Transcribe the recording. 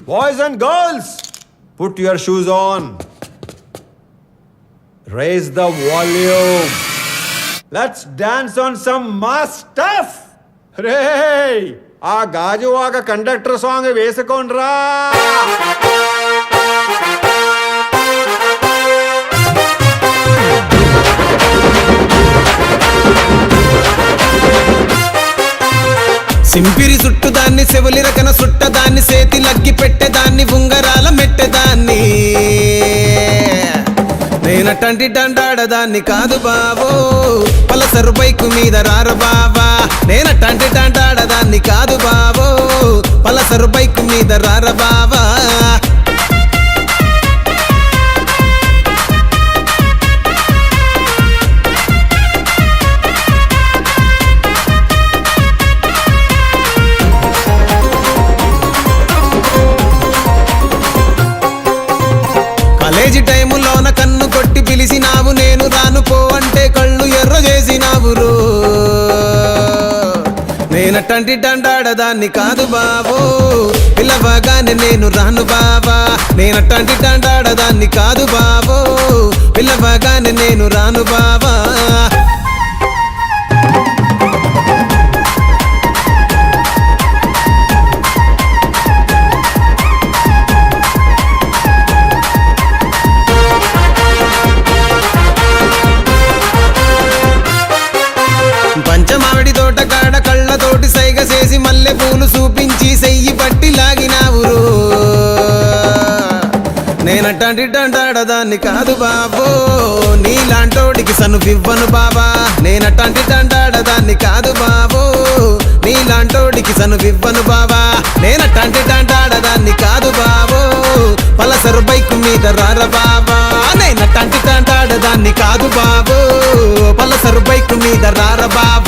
Boys and girls, put your shoes on. Raise the volume. Let's dance on some mass stuff. Hey, ఆ Gajuwaka conductor song వేసుకోండ్రా. సింపిరి చుట్టుదాన్ని చెవులి రకన సుట్టదాన్ని సేతి లగ్గి పెట్టేదాన్ని ఉంగరాల మెట్టేదాన్ని నేనటంటి డండాడదాన్ని కాదు బావో Pulsar bike మీద రార బావా నేనటంటి డండాడదాన్ని కాదు బావో పలసరు బైకు మీద రార బావా కాలేజీ టైములోన కన్ను కొట్టి పిలిచినావు నేను రాను పో అంటే కళ్ళు ఎర్ర చేసినావు రో నేనటంటి డండాడదాన్ని కాదు బావో పిల్లవగానే నేను రాను బావా నేనటంటి డండాడదాన్ని కాదు బావో పిల్లవగానే నేను రాను బావా పంచమావిడి తోట కాడ కళ్ళతోటి సైగ చేసి మల్లె పూలు చూపించి సెయ్యి పట్టి లాగినావు నేనటంటి డండాడదాన్ని కాదు బాబో నీలాంటోడికి సనుపివ్వను బాబా నేనటంటి డండాడదాన్ని కాదు బాబో నీలాంటోడికి సనుపివ్వను బాబా నేనటంటి డండాడదాన్ని కాదు బాబో పలసరు బైకు మీద రార బాబా నేనటంటి డండాడదాన్ని కాదు బాబో పలసరు బైకు మీద రార బాబా